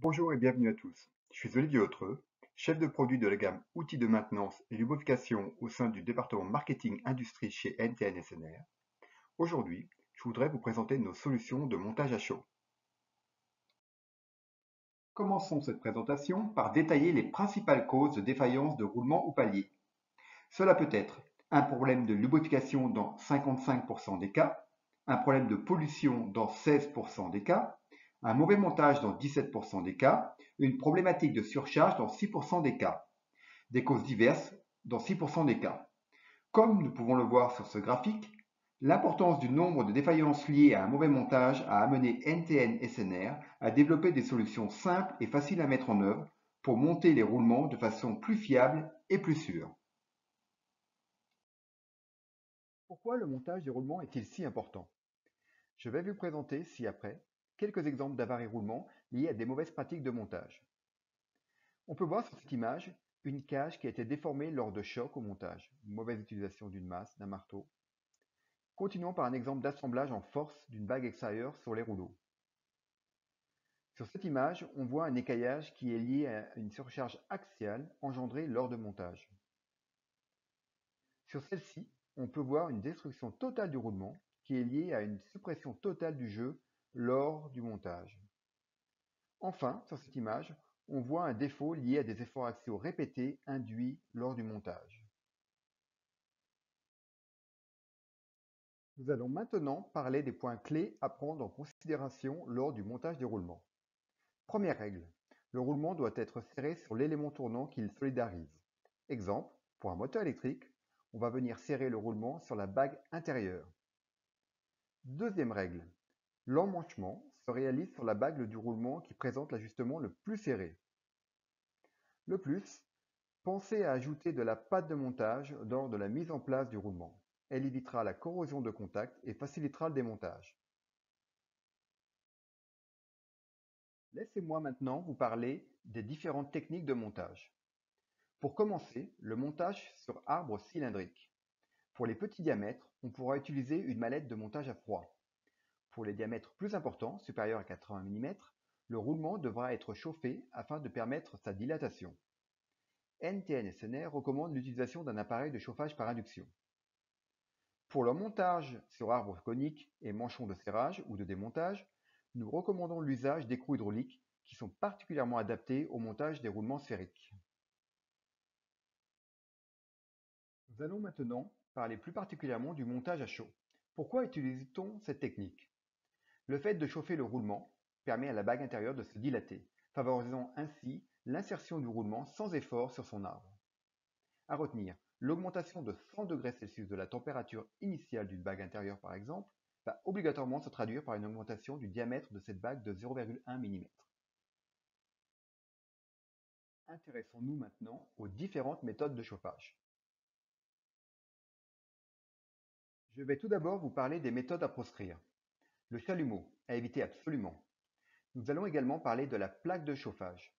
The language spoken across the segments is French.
Bonjour et bienvenue à tous. Je suis Olivier Autreux, chef de produit de la gamme outils de maintenance et lubrification au sein du département marketing industrie chez NTN SNR. Aujourd'hui, je voudrais vous présenter nos solutions de montage à chaud. Commençons cette présentation par détailler les principales causes de défaillance de roulement ou palier. Cela peut être un problème de lubrification dans 55% des cas, un problème de pollution dans 16% des cas, un mauvais montage dans 17% des cas, une problématique de surcharge dans 6% des cas, des causes diverses dans 6% des cas. Comme nous pouvons le voir sur ce graphique, l'importance du nombre de défaillances liées à un mauvais montage a amené NTN SNR à développer des solutions simples et faciles à mettre en œuvre pour monter les roulements de façon plus fiable et plus sûre. Pourquoi le montage des roulements est-il si important? Je vais vous présenter ci-après quelques exemples d'avaries roulements liés à des mauvaises pratiques de montage. On peut voir sur cette image une cage qui a été déformée lors de chocs au montage, mauvaise utilisation d'une masse, d'un marteau. Continuons par un exemple d'assemblage en force d'une bague extérieure sur les rouleaux. Sur cette image, on voit un écaillage qui est lié à une surcharge axiale engendrée lors de montage. Sur celle-ci, on peut voir une destruction totale du roulement qui est liée à une suppression totale du jeu lors du montage. Enfin, sur cette image, on voit un défaut lié à des efforts axiaux répétés induits lors du montage. Nous allons maintenant parler des points clés à prendre en considération lors du montage des roulements. Première règle, le roulement doit être serré sur l'élément tournant qu'il solidarise. Exemple, pour un moteur électrique, on va venir serrer le roulement sur la bague intérieure. Deuxième règle, l'emmanchement se réalise sur la bague du roulement qui présente l'ajustement le plus serré. De plus, pensez à ajouter de la pâte de montage lors de la mise en place du roulement. Elle évitera la corrosion de contact et facilitera le démontage. Laissez-moi maintenant vous parler des différentes techniques de montage. Pour commencer, le montage sur arbre cylindrique. Pour les petits diamètres, on pourra utiliser une mallette de montage à froid. Pour les diamètres plus importants, supérieurs à 80 mm, le roulement devra être chauffé afin de permettre sa dilatation. NTN SNR recommande l'utilisation d'un appareil de chauffage par induction. Pour le montage sur arbre conique et manchon de serrage ou de démontage, nous recommandons l'usage d'écrous hydrauliques qui sont particulièrement adaptés au montage des roulements sphériques. Nous allons maintenant parler plus particulièrement du montage à chaud. Pourquoi utilise-t-on cette technique? Le fait de chauffer le roulement permet à la bague intérieure de se dilater, favorisant ainsi l'insertion du roulement sans effort sur son arbre. À retenir, l'augmentation de 100 degrés Celsius de la température initiale d'une bague intérieure par exemple, va obligatoirement se traduire par une augmentation du diamètre de cette bague de 0,1 mm. Intéressons-nous maintenant aux différentes méthodes de chauffage. Je vais tout d'abord vous parler des méthodes à proscrire. Le chalumeau, à éviter absolument. Nous allons également parler de la plaque de chauffage.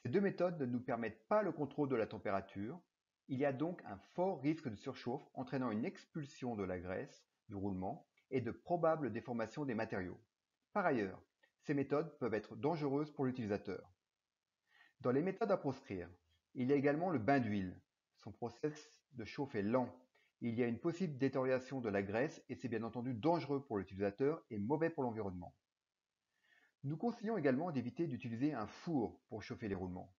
Ces deux méthodes ne nous permettent pas le contrôle de la température. Il y a donc un fort risque de surchauffe entraînant une expulsion de la graisse du roulement et de probables déformations des matériaux. Par ailleurs, ces méthodes peuvent être dangereuses pour l'utilisateur. Dans les méthodes à proscrire, il y a également le bain d'huile. Son process de chauffe est lent. Il y a une possible détérioration de la graisse et c'est bien entendu dangereux pour l'utilisateur et mauvais pour l'environnement. Nous conseillons également d'éviter d'utiliser un four pour chauffer les roulements.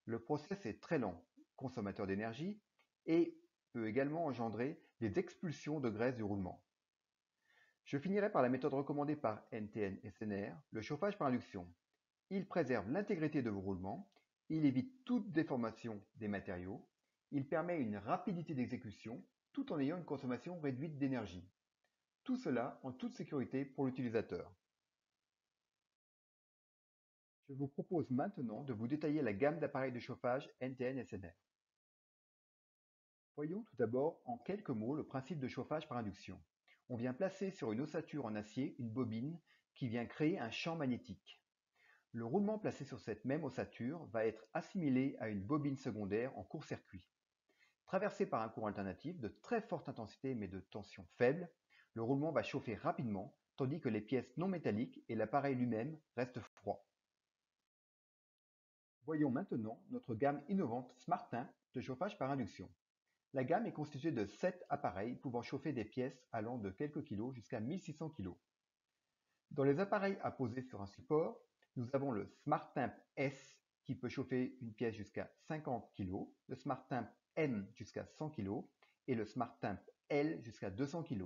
Le process est très lent, consommateur d'énergie, et peut également engendrer des expulsions de graisse du roulement. Je finirai par la méthode recommandée par NTN SNR, le chauffage par induction. Il préserve l'intégrité de vos roulements, il évite toute déformation des matériaux, il permet une rapidité d'exécution tout en ayant une consommation réduite d'énergie. Tout cela en toute sécurité pour l'utilisateur. Je vous propose maintenant de vous détailler la gamme d'appareils de chauffage NTN SNR. Voyons tout d'abord en quelques mots le principe de chauffage par induction. On vient placer sur une ossature en acier une bobine qui vient créer un champ magnétique. Le roulement placé sur cette même ossature va être assimilé à une bobine secondaire en court-circuit. Traversé par un courant alternatif de très forte intensité mais de tension faible, le roulement va chauffer rapidement tandis que les pièces non métalliques et l'appareil lui-même restent froids. Voyons maintenant notre gamme innovante SmartTemp de chauffage par induction. La gamme est constituée de 7 appareils pouvant chauffer des pièces allant de quelques kilos jusqu'à 1600 kg. Dans les appareils à poser sur un support, nous avons le SmartTemp S qui peut chauffer une pièce jusqu'à 50 kg, le SmartTemp M jusqu'à 100 kg et le SmartTemp L jusqu'à 200 kg.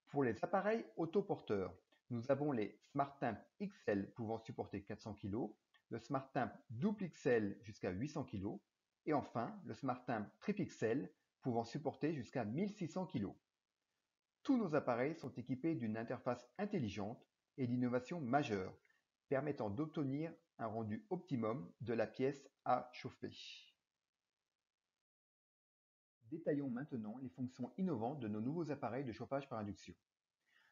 Pour les appareils autoporteurs, nous avons les SmartTemp XL pouvant supporter 400 kg, le SmartTemp Double XL jusqu'à 800 kg et enfin le SmartTemp Triple XL pouvant supporter jusqu'à 1600 kg. Tous nos appareils sont équipés d'une interface intelligente et d'innovation majeure, permettant d'obtenir un rendu optimum de la pièce à chauffer. Détaillons maintenant les fonctions innovantes de nos nouveaux appareils de chauffage par induction.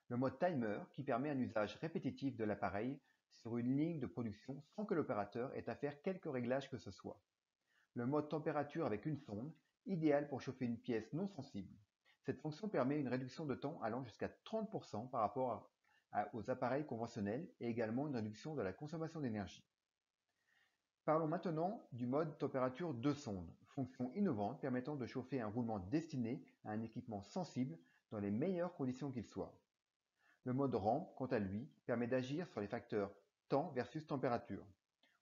Le mode timer qui permet un usage répétitif de l'appareil sur une ligne de production sans que l'opérateur ait à faire quelque réglage que ce soit. Le mode température avec une sonde, idéal pour chauffer une pièce non sensible. Cette fonction permet une réduction de temps allant jusqu'à 30% par rapport aux appareils conventionnels et également une réduction de la consommation d'énergie. Parlons maintenant du mode température de sonde, fonction innovante permettant de chauffer un roulement destiné à un équipement sensible dans les meilleures conditions qu'il soit. Le mode rampe, quant à lui, permet d'agir sur les facteurs temps versus température.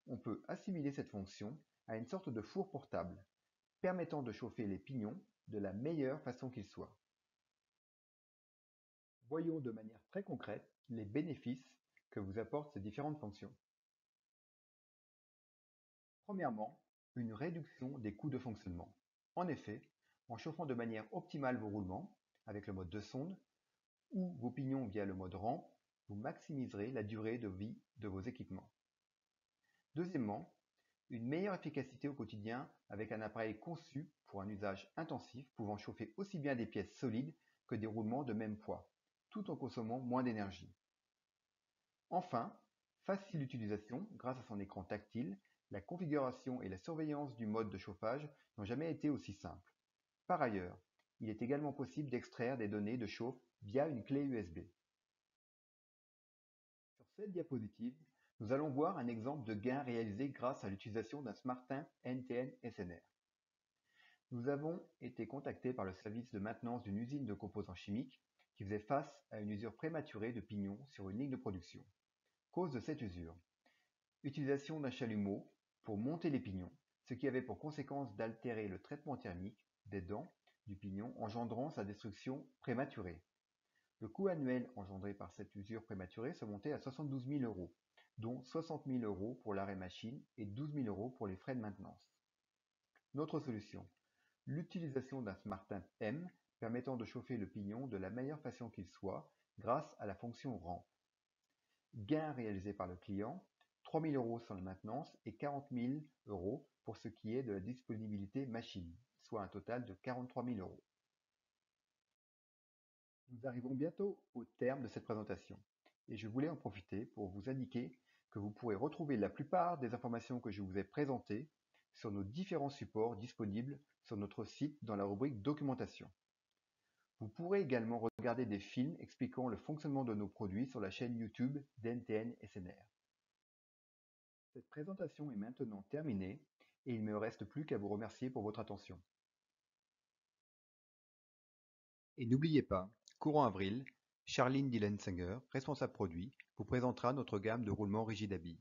On peut assimiler cette fonction à une sorte de four portable, permettant de chauffer les pignons de la meilleure façon qu'ils soient. Voyons de manière très concrète les bénéfices que vous apportent ces différentes fonctions. Premièrement, une réduction des coûts de fonctionnement. En effet, en chauffant de manière optimale vos roulements, avec le mode de sonde, ou vos pignons via le mode rampe, vous maximiserez la durée de vie de vos équipements. Deuxièmement, une meilleure efficacité au quotidien avec un appareil conçu pour un usage intensif pouvant chauffer aussi bien des pièces solides que des roulements de même poids, tout en consommant moins d'énergie. Enfin, facile d'utilisation grâce à son écran tactile, la configuration et la surveillance du mode de chauffage n'ont jamais été aussi simples. Par ailleurs, il est également possible d'extraire des données de chauffe via une clé USB. Sur cette diapositive, nous allons voir un exemple de gain réalisé grâce à l'utilisation d'un SmartTemp NTN SNR. Nous avons été contactés par le service de maintenance d'une usine de composants chimiques qui faisait face à une usure prématurée de pignons sur une ligne de production. Cause de cette usure: utilisation d'un chalumeau pour monter les pignons, ce qui avait pour conséquence d'altérer le traitement thermique des dents du pignon engendrant sa destruction prématurée. Le coût annuel engendré par cette usure prématurée se montait à 72 000 euros, dont 60 000 euros pour l'arrêt machine et 12 000 euros pour les frais de maintenance. Notre solution: l'utilisation d'un SmartTemp M permettant de chauffer le pignon de la meilleure façon qu'il soit grâce à la fonction rampe. Gain réalisé par le client: 3 000 euros sur la maintenance et 40 000 euros pour ce qui est de la disponibilité machine, soit un total de 43 000 euros. Nous arrivons bientôt au terme de cette présentation et je voulais en profiter pour vous indiquer que vous pourrez retrouver la plupart des informations que je vous ai présentées sur nos différents supports disponibles sur notre site dans la rubrique documentation. Vous pourrez également regarder des films expliquant le fonctionnement de nos produits sur la chaîne YouTube d'NTN SNR. Cette présentation est maintenant terminée et il ne me reste plus qu'à vous remercier pour votre attention. Et n'oubliez pas, courant avril, Charline Dillensinger, responsable produit, vous présentera notre gamme de roulements rigides à billes.